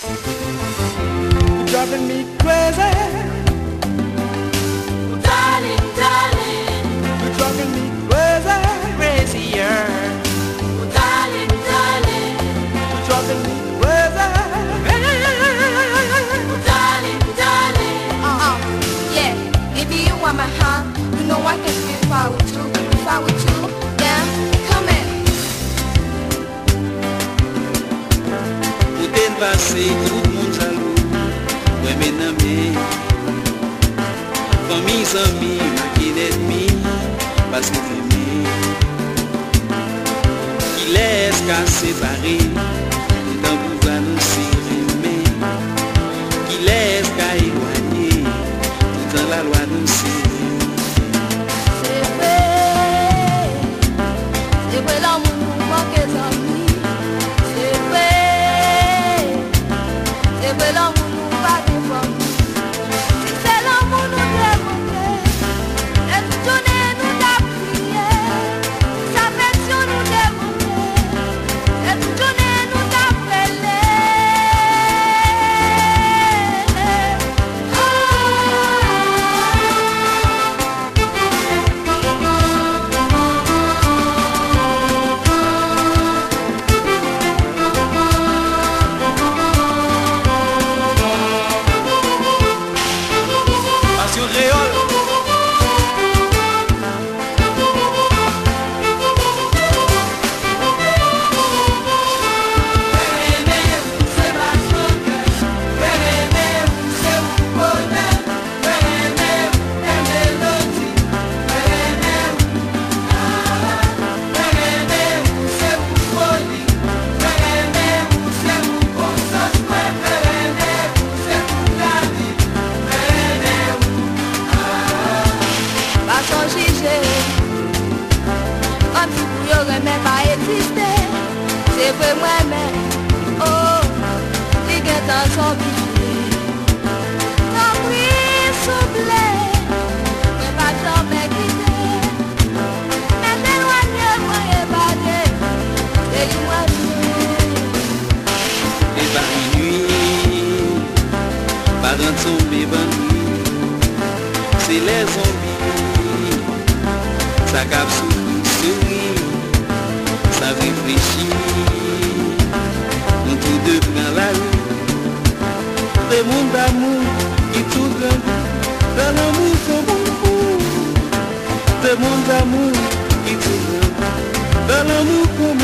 You're driving me crazy. Darling, darling, You're driving me crazy. crazier. Darling, darling, You're driving me crazy. darling, darling. Yeah, baby, you want my heart. You know I can feel if I with you, if I with you. Yeah, come in. Ou ten passé, tout le monde jaloux. Ouais, mes amis, famille, amis, ma qui l'ennemi, parce que t'aimes. Qui laisse qu'à séparer, tout en pouvoir nous s'aimer. Qui laisse qu'à éloigner, tout en la loi nous s'aimer. C'est vrai l'amour nous manque d'amis. C'est vrai l'amour nous pas de famille. C'est l'amour nous démonter. Et toute journée nous t'a prié. Sa affection nous démonter. Et toute journée nous t'a prélé. Pasyon kreyol. Pas sans juger. Un petit bouillon remet pas exister. C'est vrai moi-même. Oh, les gars dans son billet. T'en prie, souple. Mais pas jamais quitter. Mais t'éloigner-moi et bader. Et moi Les barils nuit, pas dans tomber bonne nuit, c'est les zombies, ça cap sourit, ça réfléchit, nous tous deux prend la rue, des mondes d'amour qui tout grandit, dans l'amour comme un fou, des mondes d'amour qui tout grandit, dans l'amour comme